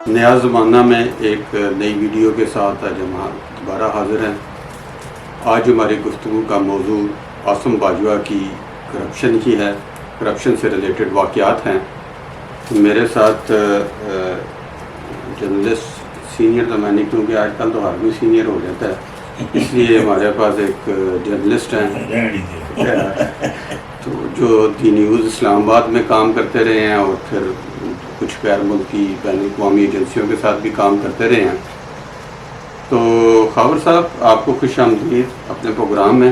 نیا زمانہ میں ایک نئی ویڈیو کے ساتھ آج ہم دوبارہ حاضر ہیں۔ آج ہماری گفتگو کا موضوع عاصم باجوہ کی کرپشن ہی ہے، کرپشن سے ریلیٹڈ واقعات ہیں۔ میرے ساتھ جرنلسٹ سینئر تو میں نہیں، کیونکہ آج کل تو ہر کوئی سینئر ہو جاتا ہے، اس لیے ہمارے پاس ایک جرنلسٹ ہیں تو جو دی نیوز اسلام آباد میں کام کرتے رہے ہیں اور پھر کچھ غیر ملکی بین الاقوامی ایجنسیوں کے ساتھ بھی کام کرتے رہے ہیں۔ تو خاور صاحب، آپ کو خوش آمدید اپنے پروگرام میں۔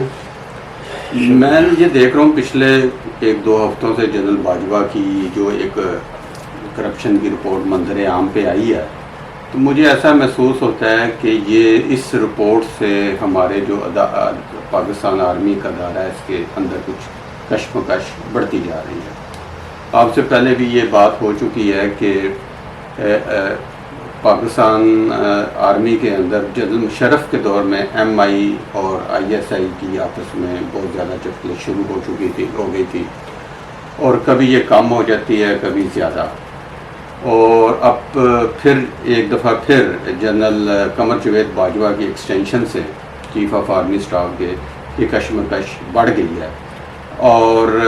میں یہ دیکھ رہا ہوں پچھلے 1-2 ہفتوں سے جنرل باجوہ کی جو ایک کرپشن کی رپورٹ منظر عام پہ آئی ہے، تو مجھے ایسا محسوس ہوتا ہے کہ یہ اس رپورٹ سے ہمارے جو پاکستان آرمی کا ادارہ ہے، اس کے اندر کچھ کشمکش بڑھتی جا رہی ہے۔ آپ سے پہلے بھی یہ بات ہو چکی ہے کہ پاکستان آرمی کے اندر جنرل مشرف کے دور میں ایم آئی اور آئی ایس آئی کی آپس میں بہت زیادہ چپلیں شروع ہو گئی تھی، اور کبھی یہ کم ہو جاتی ہے، کبھی زیادہ۔ اور اب پھر ایک دفعہ پھر جنرل قمر جاوید باجوہ کی ایکسٹینشن سے چیف آف آرمی اسٹاف کے یہ کشمکش بڑھ گئی ہے، اور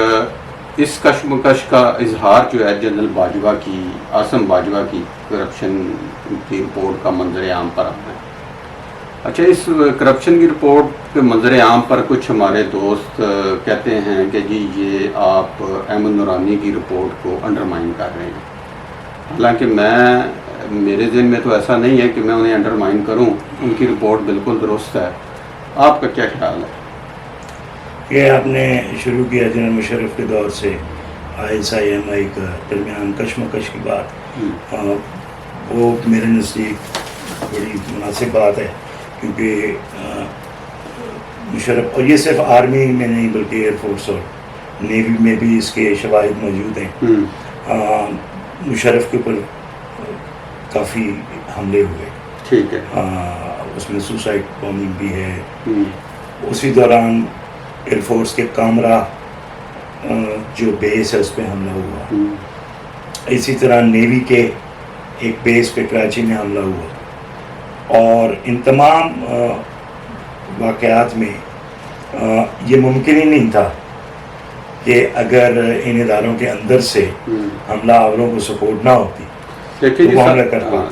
اس کشمکش کا اظہار جو ہے جنرل باجوہ کی، عاصم باجوہ کی کرپشن کی رپورٹ کا منظر عام پر آنا ہے۔ اچھا، اس کرپشن کی رپورٹ کے منظر عام پر کچھ ہمارے دوست کہتے ہیں کہ جی یہ آپ احمد نورانی کی رپورٹ کو انڈرمائن کر رہے ہیں۔ حالانکہ میرے ذہن میں تو ایسا نہیں ہے کہ میں انہیں انڈرمائن کروں، ان کی رپورٹ بالکل درست ہے۔ آپ کا کیا خیال ہے؟ یہ آپ نے شروع کیا جنرل مشرف کے دور سے آئی ایس آئی ایم آئی کا درمیان کشمکش کی بات، وہ میرے نزدیک بڑی مناسب بات ہے، کیونکہ مشرف، اور یہ صرف آرمی میں نہیں بلکہ ایئر فورس اور نیوی میں بھی اس کے شواہد موجود ہیں۔ مشرف کے اوپر کافی حملے ہوئے، ٹھیک ہے، اس میں سوسائڈ بامبنگ بھی ہے۔ اسی دوران ایئر فورس کے کامرا جو بیس ہے اس پہ حملہ ہوا۔ اسی طرح نیوی کے ایک بیس پہ کراچی میں حملہ ہوا، اور ان تمام واقعات میں یہ ممکن ہی نہیں تھا کہ اگر ان اداروں کے اندر سے حملہ آوروں کو سپورٹ نہ ہوتی لیکن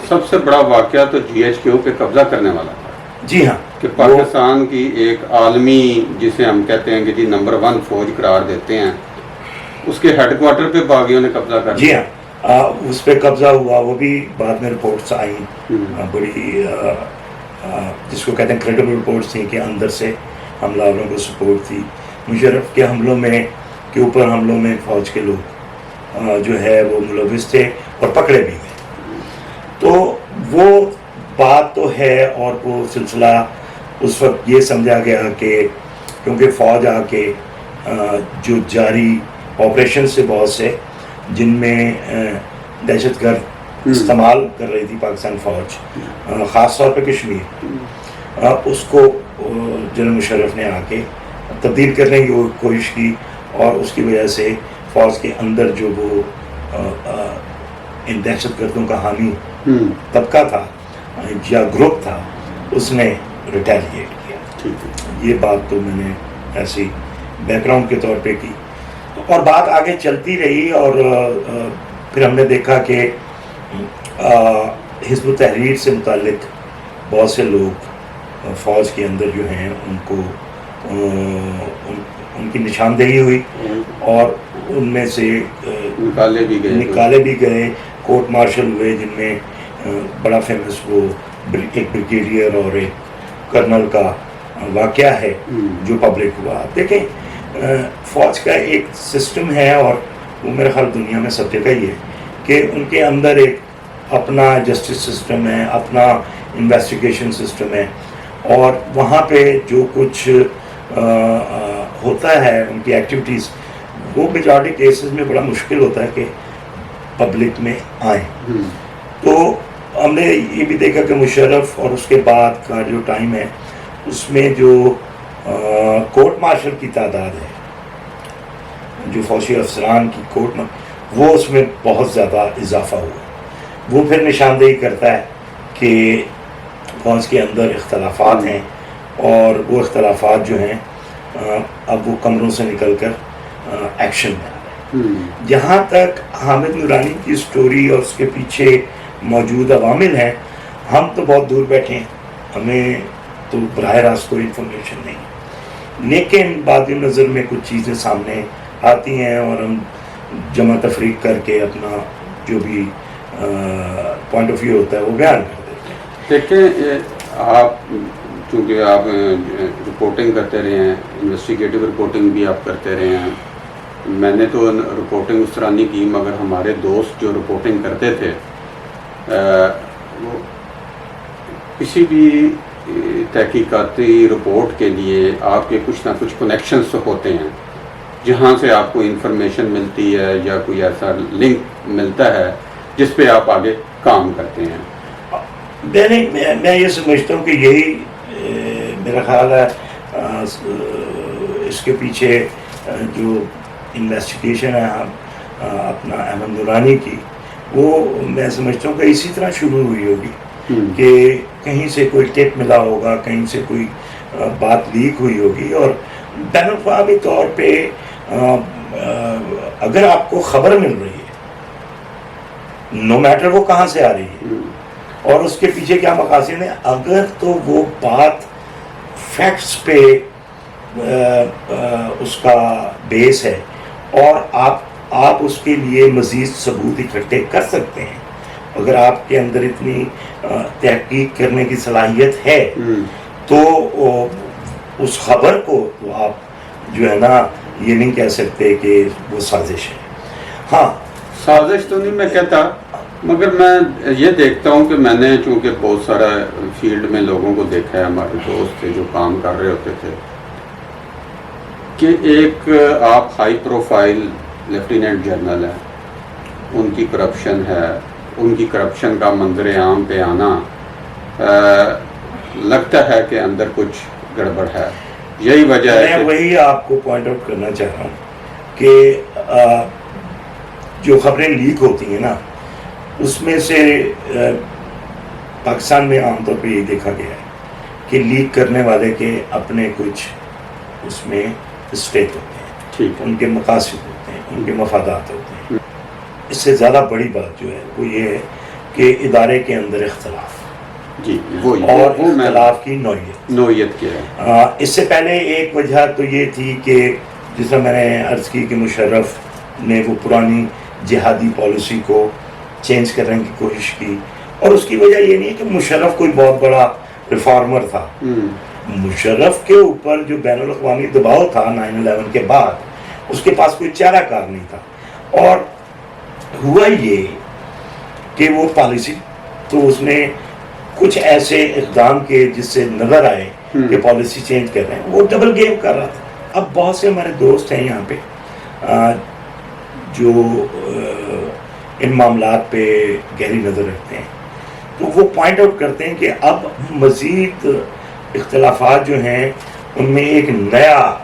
سب سے بڑا واقعہ تو جی ایچ کیو پہ قبضہ کرنے والا تھا۔ جی ہاں، کہ پاکستان کی ایک عالمی، جسے ہم کہتے ہیں کہ جی نمبر 1 فوج قرار دیتے ہیں، اس کے ہیڈ کوارٹر پہ باغیوں نے قبضہ کر دیا۔ جی ہاں، اس پہ قبضہ ہوا، وہ بھی بعد میں رپورٹس آئیں، بڑی جس کو کہتے ہیں کریڈیبل رپورٹس تھیں کہ اندر سے حملہ آوروں کو سپورٹ تھی۔ مشرف کے حملوں کے اوپر حملوں میں فوج کے لوگ جو ہے وہ ملوث تھے اور پکڑے بھی گئے۔ تو وہ بات تو ہے، اور وہ سلسلہ اس وقت یہ سمجھا گیا کہ کیونکہ فوج آ کے جو جاری آپریشن سے بہت سے جن میں دہشت گرد استعمال کر رہی تھی پاکستان فوج، خاص طور پہ کشمیر، اس کو جنرل مشرف نے آ کے تبدیل کرنے کی کوشش کی، اور اس کی وجہ سے فوج کے اندر جو وہ ان دہشت گردوں کا حامی طبقہ تھا یا گروپ تھا، اس نے ریٹیلیٹ کیا۔ یہ بات تو میں نے ایسی بیک گراؤنڈ کے طور پہ کی، اور بات آگے چلتی رہی، اور پھر ہم نے دیکھا کہ حزب التحریر سے متعلق بہت سے لوگ فوج کے اندر جو ہیں ان کو ان کی نشاندہی ہوئی، اور ان میں سے نکالے بھی گئے، کورٹ مارشل ہوئے، جن میں بڑا فیمس وہ ایک بریگیڈیئر اور ایک کرنل کا واقعہ ہے جو پبلک ہوا۔ دیکھیں، فوج کا ایک سسٹم ہے، اور وہ میرے خیال دنیا میں سب جگہ ہی ہے، کہ ان کے اندر ایک اپنا جسٹس سسٹم ہے، اپنا انویسٹیگیشن سسٹم ہے، اور وہاں پہ جو کچھ ہوتا ہے ان کی ایکٹیویٹیز، وہ میجارٹی کیسز میں بڑا مشکل ہوتا ہے کہ پبلک میں آئیں۔ تو ہم نے یہ بھی دیکھا کہ مشرف اور اس کے بعد کا جو ٹائم ہے، اس میں جو کورٹ مارشل کی تعداد ہے، جو فوجی افسران کی کورٹ میں، وہ اس میں بہت زیادہ اضافہ ہوا، وہ پھر نشاندہی کرتا ہے کہ فوج کے اندر اختلافات ہیں اور وہ اختلافات جو ہیں اب وہ کمروں سے نکل کر ایکشن میں آ رہے ہیں۔ جہاں تک حامد نورانی کی سٹوری اور اس کے پیچھے موجود عوامل ہیں، ہم تو بہت دور بیٹھے ہیں، ہمیں تو براہ راست کوئی انفارمیشن نہیں، لیکن بعد نظر میں کچھ چیزیں سامنے آتی ہیں اور ہم جمع تفریق کر کے اپنا جو بھی پوائنٹ آف ویو ہوتا ہے وہ بیان کر دیتے ہیں۔ دیکھیں، آپ چونکہ آپ رپورٹنگ کرتے رہے ہیں، انویسٹیگیٹو رپورٹنگ بھی آپ کرتے رہے ہیں، میں نے تو رپورٹنگ اس طرح نہیں کی، مگر ہمارے دوست جو رپورٹنگ کرتے تھے وہ کسی بھی تحقیقاتی رپورٹ کے لیے آپ کے کچھ نہ کچھ کنیکشنز ہوتے ہیں جہاں سے آپ کو انفارمیشن ملتی ہے یا کوئی ایسا لنک ملتا ہے جس پہ آپ آگے کام کرتے ہیں۔ میں یہ سمجھتا ہوں کہ یہی میرا خیال ہے اس کے پیچھے جو انویسٹیگیشن ہے اپنا احمد نورانی کی، وہ میں سمجھتا ہوں کہ اسی طرح شروع ہوئی ہوگی کہ کہیں سے کوئی ٹپ ملا ہوگا، کہیں سے کوئی بات لیک ہوئی ہوگی، اور بین الاقوامی طور پہ اگر آپ کو خبر مل رہی ہے، نو میٹر وہ کہاں سے آ رہی ہے اور اس کے پیچھے کیا مقاصد ہیں، اگر تو وہ بات فیکٹس پہ اس کا بیس ہے اور آپ اس کے لیے مزید ثبوت اکٹھے کر سکتے ہیں، اگر آپ کے اندر اتنی تحقیق کرنے کی صلاحیت ہے تو اس خبر کو تو آپ جو ہے نا یہ نہیں کہہ سکتے کہ وہ سازش ہے۔ ہاں، سازش تو نہیں میں کہتا، مگر میں یہ دیکھتا ہوں کہ میں نے چونکہ بہت سارا فیلڈ میں لوگوں کو دیکھا ہے، ہمارے دوست تھے جو کام کر رہے ہوتے تھے، کہ ایک آپ ہائی پروفائل لیفٹیننٹ جنرل ہیں، ان کی کرپشن ہے، ان کی کرپشن کا منظر عام پہ آنا لگتا ہے کہ اندر کچھ گڑبڑ ہے۔ یہی وجہ ہے میں وہی آپ کو پوائنٹ آؤٹ کرنا چاہ رہا ہوں کہ جو خبریں لیک ہوتی ہیں نا، اس میں سے پاکستان میں عام طور پہ یہ دیکھا گیا ہے کہ لیک کرنے والے کے اپنے کچھ اس میں اسٹیک ہوتے ہیں، ٹھیک ہے، ان کے مقاصد ہوتے ہیں، ان کے مفادات ہوتے ہیں۔ اس سے زیادہ بڑی بات جو ہے وہ یہ ہے کہ ادارے کے اندر اختلاف، جی وہی اور وہ میں اختلاف کی نوعیت کیا ہے۔ اس سے پہلے ایک وجہ تو یہ تھی کہ جس طرح میں نے عرض کی کہ مشرف نے وہ پرانی جہادی پالیسی کو چینج کرنے کی کوشش کی، اور اس کی وجہ یہ نہیں ہے کہ مشرف کوئی بہت بڑا ریفارمر تھا، مشرف کے اوپر جو بین الاقوامی دباؤ تھا 9/11 کے بعد، اس کے پاس کوئی چارہ کار نہیں تھا، اور ہوا یہ کہ وہ پالیسی تو اس نے کچھ ایسے اقدام کے جس سے نظر آئے کہ پالیسی چینج کر رہے ہیں، وہ ڈبل گیم کر رہا تھا۔ اب بہت سے ہمارے دوست ہیں یہاں پہ جو ان معاملات پہ گہری نظر رکھتے ہیں، تو وہ پوائنٹ آؤٹ کرتے ہیں کہ اب مزید اختلافات جو ہیں ان میں ایک نیا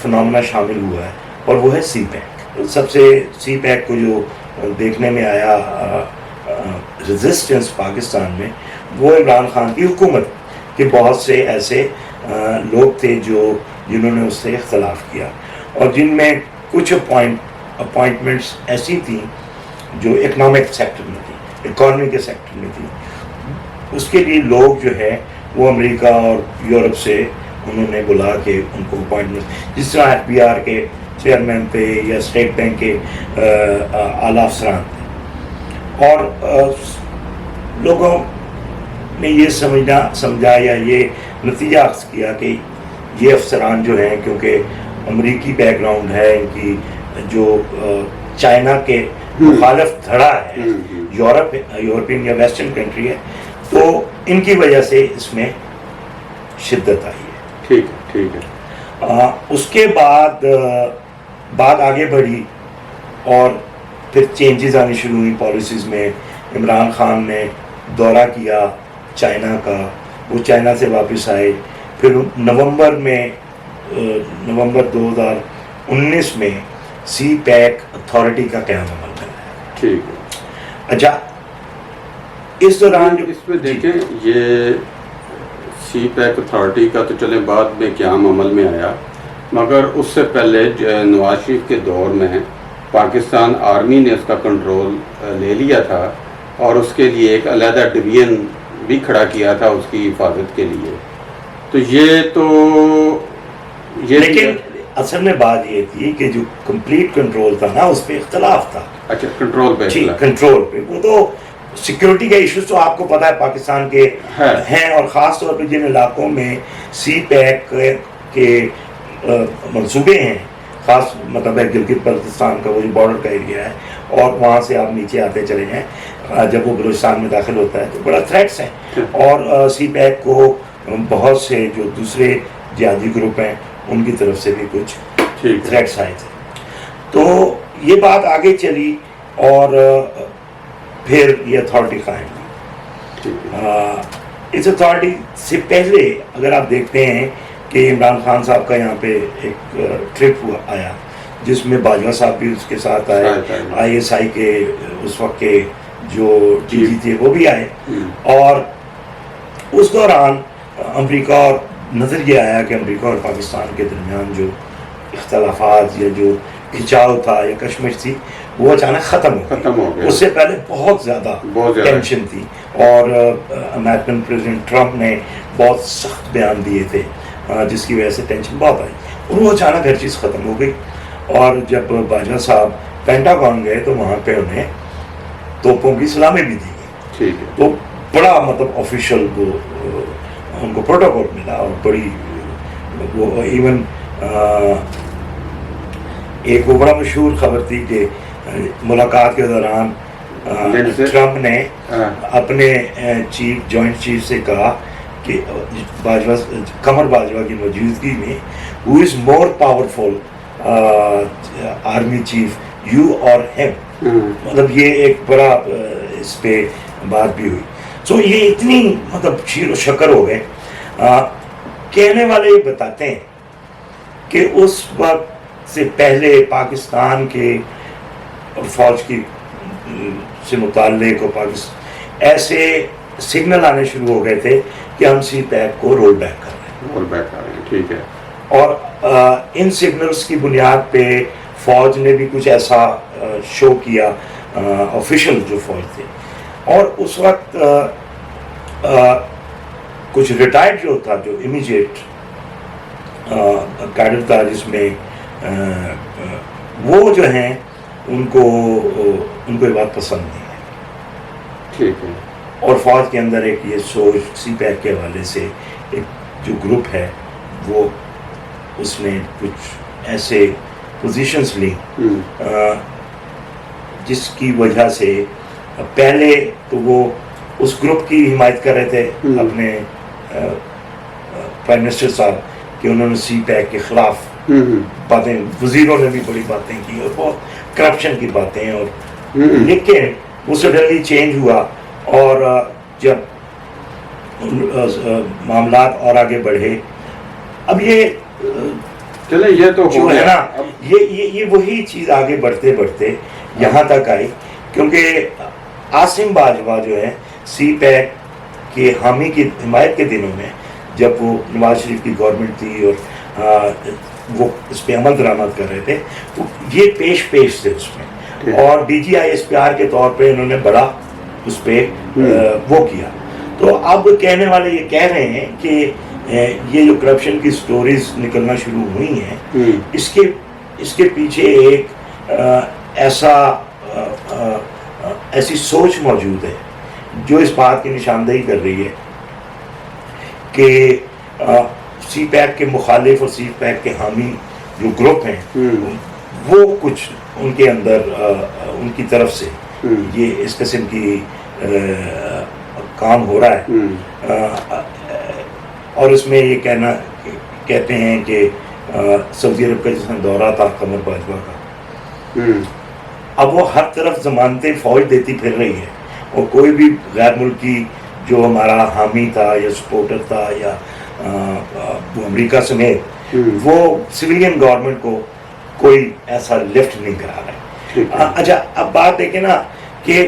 فنامنا شامل ہوا ہے، اور وہ ہے سی پیک۔ سب سے سی پیک کو جو دیکھنے میں آیا ریزسٹنس پاکستان میں، وہ عمران خان کی حکومت کے بہت سے ایسے لوگ تھے جنہوں نے اس سے اختلاف کیا، اور جن میں کچھ اپوائنٹمنٹس ایسی تھیں جو اکنامک سیکٹر میں تھی، اکانومی کے سیکٹر میں تھی، اس کے لیے لوگ جو ہے وہ امریکہ اور یورپ سے انہوں نے بلا کے ان کو اپوائنٹمنٹ، جس طرح ایف بی آر کے چیئرمین تھے یا اسٹیٹ بینک کے اعلیٰ افسران تھے، اور لوگوں نے یہ سمجھا یا یہ نتیجہ اخذ کیا کہ یہ افسران جو ہیں، کیونکہ امریکی بیک گراؤنڈ ہے ان کی، جو چائنا کے مخالف دھڑا ہے، یورپین یا ویسٹرن کنٹری ہے، تو ان کی وجہ سے اس میں شدت آئی ہے۔ ٹھیک ہے، ٹھیک ہے۔ اس کے بعد بات آگے بڑھی اور پھر چینجز آنی شروع ہوئی پالیسیز میں۔ عمران خان نے دورہ کیا چائنا کا، وہ چائنا سے واپس آئے، پھر نومبر 2019 میں سی پیک اتھارٹی کا قیام عمل میں آیا۔ ٹھیک ہے۔ اچھا اس دوران اس میں دیکھیں یہ سی پیک اتھارٹی کا تو چلیں بعد میں قیام عمل میں آیا، مگر اس سے پہلے نواز شریف کے دور میں پاکستان آرمی نے اس کا کنٹرول لے لیا تھا اور اس کے لیے ایک علیحدہ ڈویژن بھی کھڑا کیا تھا اس کی حفاظت کے لیے. تو لیکن اصل میں بات یہ تھی کہ جو کمپلیٹ کنٹرول تھا نا اس پہ اختلاف تھا. اچھا کنٹرول پہ جی کنٹرول پہ وہ تو سیکیورٹی کا ایشوز تو آپ کو پتہ ہے پاکستان کے ہیں، اور خاص طور پہ جن علاقوں میں سی پیک کے منصوبے ہیں، خاص مطلب ہے گلگت بلتستان کا وہ جو بارڈر کا ایریا ہے، اور وہاں سے آپ نیچے آتے چلے جائیں جب وہ بلوچستان میں داخل ہوتا ہے تو بڑا تھریٹس ہیں. اور سی پیک کو بہت سے جو دوسرے جہادی گروپ ہیں ان کی طرف سے بھی کچھ تھریٹس آئے تھے. تو یہ بات آگے چلی اور پھر یہ اتھارٹی قائم ہوئی. اس اتھارٹی سے پہلے اگر آپ دیکھتے ہیں کہ عمران خان صاحب کا یہاں پہ ایک ٹرپ آیا جس میں باجوہ صاحب بھی اس کے ساتھ آئے، آئی ایس آئی کے اس وقت کے جو ڈی جی تھے وہ بھی آئے. اور اس دوران امریکہ اور نظر یہ آیا کہ امریکہ اور پاکستان کے درمیان جو اختلافات یا جو کھچاؤ تھا یا کشمکش تھی وہ اچانک ختم ہو گئی. اس سے پہلے بہت زیادہ ٹینشن تھی اور امریکن پریزیڈنٹ ٹرمپ نے بہت سخت بیان دیے تھے جس کی وجہ سے ٹینشن بہت آئی اور وہ اچانک ہر چیز ختم ہو گئی. اور جب باجوہ صاحب پینٹاگون گئے تو وہاں پہ انہیں توپوں کی سلامی بھی دی گئی. تو بڑا مطلب آفیشیل وہ ان کو پروٹوکول ملا اور بڑی وہ ایون ایک وہ بڑا مشہور خبر تھی کہ ملاقات کے دوران ٹرمپ نے اپنے چیف جوائنٹ چیف سے کہا کہ باجوہ قمر باجوہ کی موجودگی میں who is more powerful army chief you اور ہیم. مطلب یہ ایک بڑا اس پہ بات بھی ہوئی. سو یہ اتنی مطلب شیر و شکر ہو گئے. کہنے والے یہ بتاتے ہیں کہ اس وقت سے پہلے پاکستان کے فوج کی سے متعلق ایسے سگنل آنے شروع ہو گئے تھے کہ ہم سی پیک کو رول بیک کر رہے ہیں. ٹھیک ہے. اور ان سگنلز کی بنیاد پہ فوج نے بھی کچھ ایسا شو کیا آفیشل جو فوج تھے. اور اس وقت کچھ ریٹائرڈ جو تھا جو امیجیٹ کیڈر تھا جس میں وہ جو ہیں ان کو یہ بات پسند نہیں ہے. ٹھیک ہے. اور فوج کے اندر ایک یہ سوچ سی پیک کے حوالے سے ایک جو گروپ ہے وہ اس نے کچھ ایسے پوزیشنز لی جس کی وجہ سے پہلے تو وہ اس گروپ کی حمایت کر رہے تھے اپنے پرائم منسٹر صاحب کہ انہوں نے سی پیک کے خلاف باتیں، وزیروں نے بھی بڑی باتیں کی اور بہت کرپشن کی باتیں. اور لیکن وہ سڈنلی چینج ہوا اور جب معاملات اور آگے بڑھے اب یہ چلے یہ تو جو ہے نا یہ وہی چیز آگے بڑھتے بڑھتے یہاں تک آئی کیونکہ عاصم باجوہ جو ہے سی پیک کے حامی کی حمایت کے دنوں میں جب وہ نواز شریف کی گورنمنٹ تھی اور وہ اس پہ عمل درآمد کر رہے تھے تو یہ پیش تھے اس میں. اور D G I S P R کے طور پہ انہوں نے بڑا اس پہ وہ کیا. تو اب کہنے والے یہ کہہ رہے ہیں کہ یہ جو کرپشن کی سٹوریز نکلنا شروع ہوئی ہیں اس کے پیچھے ایک ایسی سوچ موجود ہے جو اس بات کی نشاندہی کر رہی ہے کہ سی پیک کے مخالف اور سی پیک کے حامی جو گروپ ہیں وہ کچھ ان کے اندر ان کی طرف سے یہ اس قسم کی کام ہو رہا ہے. اور اس میں یہ کہتے ہیں کہ سعودی عرب کا جس میں دورہ تھا قمر باجوہ کا اب وہ ہر طرف ضمانتیں فوج دیتی پھر رہی ہے اور کوئی بھی غیر ملکی جو ہمارا حامی تھا یا سپورٹر تھا یا وہ امریکہ سمیت وہ سویلین گورنمنٹ کو کوئی ایسا لفٹ نہیں کرا رہا ہے. اچھا اب بات دیکھیں نا کہ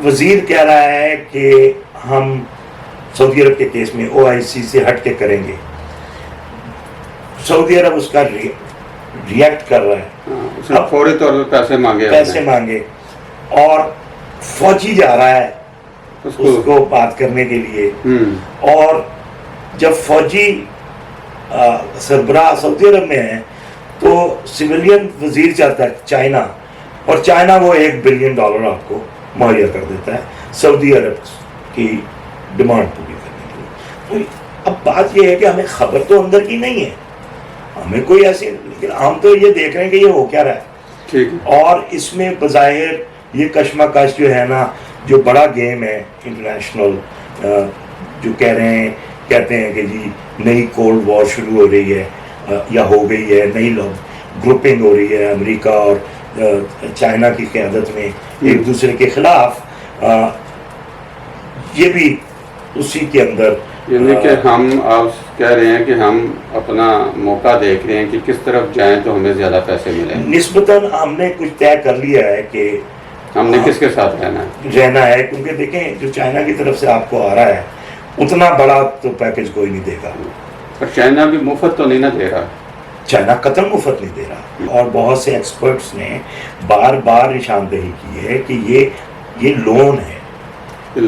وزیر کہہ رہا ہے کہ ہم سعودی عرب کے کیس میں OIC سے ہٹ کے کریں گے. سعودی عرب اس کا ریئیکٹ کر رہا ہے, اب فوری طور پر پیسے مانگے اور فوجی جا رہا ہے اس کو بات کرنے کے لیے. اور جب فوجی سربراہ سعودی عرب میں ہیں تو سویلین وزیر چاہتا ہے چائنا, اور چائنا وہ $1 بلین آپ کو مہیا کر دیتا ہے سعودی عرب کی ڈیمانڈ پوری کرنے کے لیے. اب بات یہ ہے کہ ہمیں خبر تو اندر کی نہیں ہے, ہمیں کوئی ایسی, لیکن ہم تو یہ دیکھ رہے ہیں کہ یہ ہو کیا رہا ہے. اور اس میں بظاہر یہ کشمکش جو ہے نا, جو بڑا گیم ہے انٹرنیشنل, جو کہتے ہیں کہ جی نئی کولڈ وار شروع ہو رہی ہے یا ہو گئی ہے, نئی گروپنگ ہو رہی ہے امریکہ اور چائنا کی قیادت میں ایک دوسرے کے خلاف, یہ بھی اسی کے اندر, یعنی کہ ہم آپ کہہ رہے ہیں کہ ہم اپنا موقع دیکھ رہے ہیں کہ کس طرف جائیں تو ہمیں زیادہ پیسے ملیں. نسبتاً ہم نے کچھ طے کر لیا ہے کہ ہم نے کس کے ساتھ رہنا ہے, کیونکہ دیکھیں جو چائنا کی طرف سے آپ کو آ رہا ہے اتنا بڑا تو پیکج کوئی نہیں دے گا. پر چائنا بھی مفت تو نہیں نہ دے رہا, چائنا قطن مفت نہیں دے رہا. اور بہت سے ایکسپرٹس نے بار بار نشاندہی کی ہے کہ یہ لون ہے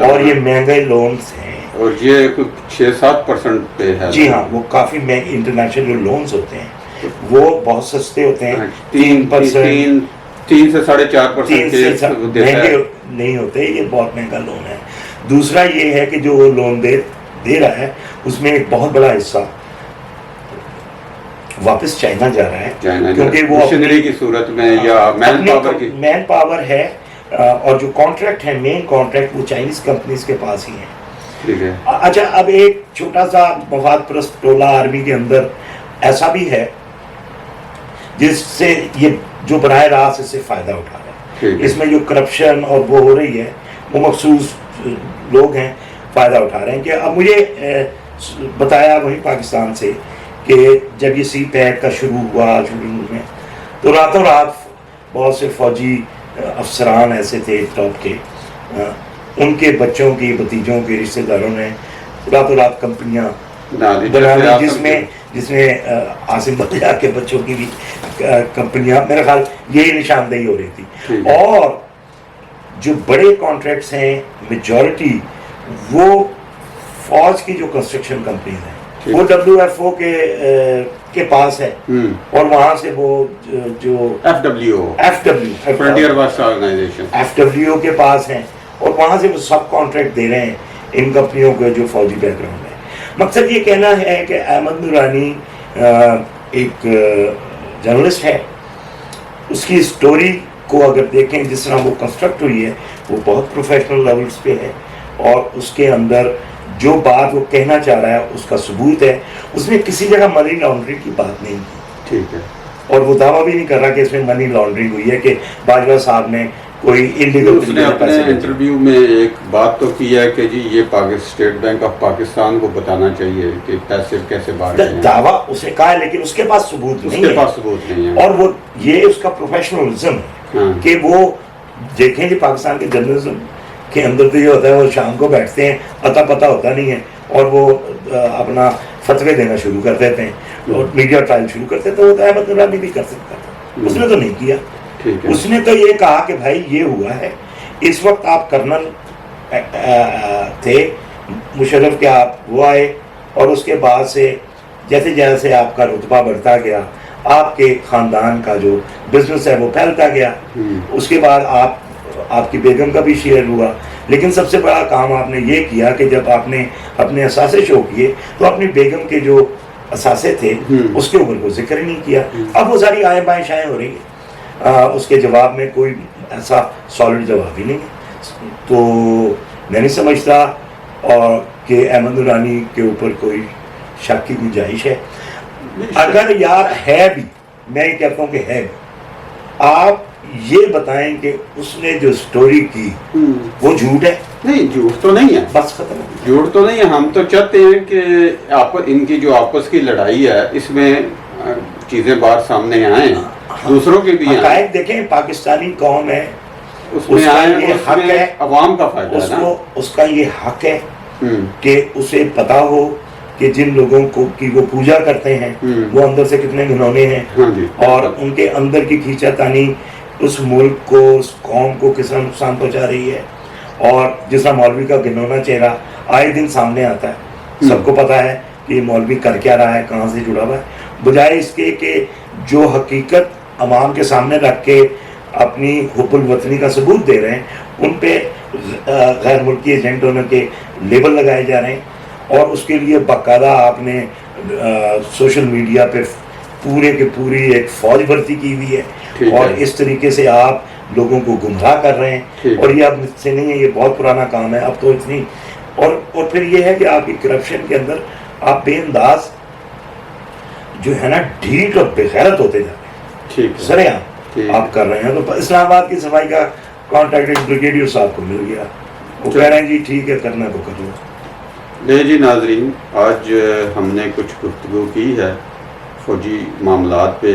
اور یہ مہنگے لونز ہیں, اور یہ 6-7% پہ ہے. جی ہاں, وہ کافی مہنگے انٹرنیشنل جو لونز ہوتے ہیں وہ بہت سستے ہوتے ہیں, 3% 3 سے 4.5% مہنگے نہیں ہوتے, یہ بہت مہنگا لون ہے. دوسرا یہ ہے کہ جو وہ لون دے رہا ہے اس میں ایک بہت بڑا حصہ واپس چائنا جا رہا ہے, کیونکہ وہ مشینری کی صورت میں یا مین پاور ہے, اور جو کانٹریکٹ ہے مین کانٹریکٹ وہ چائنیز کمپنیز کے پاس ہی ہیں. اچھا, اب ایک چھوٹا سا مفاد پرست ٹولہ آرمی کے اندر ایسا بھی ہے جس سے یہ جو براہ راست اس سے فائدہ اٹھا رہے ہیں. اس میں جو کرپشن اور وہ ہو رہی ہے وہ مخصوص لوگ ہیں فائدہ اٹھا رہے ہیں. کہ اب مجھے بتایا وہی پاکستان سے کہ جب یہ سی پیک کا شروع ہوا میں تو راتوں رات بہت سے فوجی افسران ایسے تھے ٹاپ کے, ان کے بچوں کی بھتیجوں کے رشتہ داروں نے راتوں رات کمپنیاں بنا لی, جس میں عاصم بختیار کے بچوں کی بھی کمپنیاں, میرا خیال یہی نشاندہی ہو رہی تھی. اور جو بڑے کانٹریکٹس ہیں میجورٹی وہ فوج کی جو کنسٹرکشن کمپنیز ہیں وہ WFO کے پاس ہے, اور وہاں سے وہ جو FWO کے پاس ہیں, اور وہاں سے وہ سب کانٹریکٹ دے رہے ہیں ان کمپنیوں کو جو فوجی بیک گراؤنڈ ہے. مقصد یہ کہنا ہے کہ احمد نورانی ایک جرنلسٹ ہے, اس کی سٹوری کو اگر دیکھیں جس طرح وہ کنسٹرکٹ ہوئی ہے وہ بہت پروفیشنل لیولز پہ ہے, اور اس کے اندر جو بات وہ کہنا چاہ رہا ہے اس کا ثبوت ہے. اس نے کسی جگہ منی لانڈرنگ کی بات نہیں کی, ٹھیک ہے, اور وہ دعویٰ بھی نہیں کر رہا کہ اس میں منی لانڈرنگ ہوئی ہے, کہ باجوہ صاحب نے کوئی انلیگل. اس نے اپنے انٹرویو میں ایک بات تو کی ہے کہ جی یہ اسٹیٹ بینک آف پاکستان کو بتانا چاہیے کہ پیسے کیسے باہر ہیں. دعویٰ اس نے کہا ہے, لیکن اس کے پاس ثبوت نہیں ہے. اور وہ یہ اس کا پروفیشنلزم ہے کہ وہ دیکھیں کہ پاکستان کے جرنلزم کے اندر تو یہ ہوتا ہے وہ شام کو بیٹھتے ہیں, پتہ ہوتا نہیں ہے, اور وہ اپنا فتوے دینا شروع کر دیتے ہیں اور میڈیا ٹرائل شروع کرتے ہیں. تو وہ تو احمد نورانی بھی کر سکتا تھا, اس نے تو نہیں کیا. اس نے تو یہ کہا کہ بھائی یہ ہوا ہے, اس وقت آپ کرنل تھے مشرف کے, آپ وہ آئے, اور اس کے بعد سے جیسے جیسے آپ کا رتبہ بڑھتا گیا آپ کے خاندان کا جو بزنس ہے وہ پھیلتا گیا. اس کے بعد آپ کی بیگم کا بھی شیئر ہوا, لیکن سب سے بڑا کام آپ نے یہ کیا کہ جب آپ نے اپنے اثاثے شو کیے تو اپنی بیگم کے جو اثاثے تھے اس کے اوپر کوئی ذکر ہی نہیں کیا. اب وہ ساری آئیں بائیں شائیں ہو رہی ہیں, اس کے جواب میں کوئی ایسا سالڈ جواب ہی نہیں. تو میں نہیں سمجھتا اور کہ احمد نورانی کے اوپر کوئی شک کی گنجائش ہے. اگر یار ہے بھی, میں یہ کہتا ہوں کہ ہے, آپ یہ بتائیں کہ اس نے جو سٹوری کی وہ جھوٹ ہے. نہیں, جھوٹ تو نہیں ہے, بس ختم, جھوٹ تو نہیں ہے. ہم تو چاہتے ہیں کہ ان کی جو آپس کی لڑائی ہے اس میں چیزیں باہر سامنے آئیں, دوسروں کے بھی حقائق دیکھیں. پاکستانی قوم ہے اس میں کا آئے، یہ اس حق میں ہے، عوام کا فائدہ ہے نا. اس کا یہ حق ہے ہوں، کہ اسے پتا ہو کہ جن لوگوں کو کی وہ پوجا کرتے ہیں وہ اندر سے کتنے گھنونے ہیں، ہاں جی، اور ان کے اندر کی کھینچا تانی اس ملک کو، اس قوم کو کس طرح نقصان پہنچا رہی ہے. اور جس طرح مولوی کا گھنونا چہرہ آئے دن سامنے آتا ہے، سب کو پتا ہے کہ یہ مولوی کر کیا رہا ہے، کہاں سے جڑا ہوا ہے، بجائے اس کے کہ جو حقیقت عوام کے سامنے رکھ کے اپنی حب الوطنی کا ثبوت دے رہے ہیں، ان پہ غیر ملکی ایجنٹوں کے لیبل لگائے جا رہے ہیں. اور اس کے لیے باقاعدہ آپ نے سوشل میڈیا پہ پورے کے پوری ایک فوج بھرتی کی ہوئی ہے، اور اس طریقے سے آپ لوگوں کو گمراہ کر رہے ہیں. اور یہ اب سے نہیں ہے، یہ بہت پرانا کام ہے. اب تو اتنی اور پھر یہ ہے کہ آپ کی کرپشن کے اندر آپ بے انداز جو ہے نا ڈھیٹ اور بغیرت ہوتے جا رہے ہیں، سر آپ کر رہے ہیں. تو اسلام آباد کی صفائی کا کانٹریکٹ بریگیڈیئر صاحب کو مل گیا، وہ کہہ رہے ہیں جی ٹھیک ہے کرنا تو کر لو. نہیں جی ناظرین، آج ہم نے کچھ گفتگو کی ہے فوجی معاملات پہ،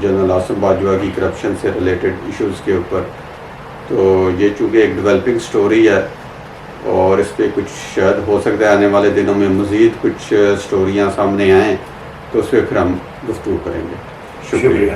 جنرل عاصم باجوہ کی کرپشن سے ریلیٹڈ ایشوز کے اوپر. تو یہ چونکہ ایک ڈیولپنگ سٹوری ہے، اور اس پہ کچھ شاید ہو سکتا ہے آنے والے دنوں میں مزید کچھ سٹوریاں سامنے آئیں، تو اس پہ پھر ہم گفتگو کریں گے. شکریہ.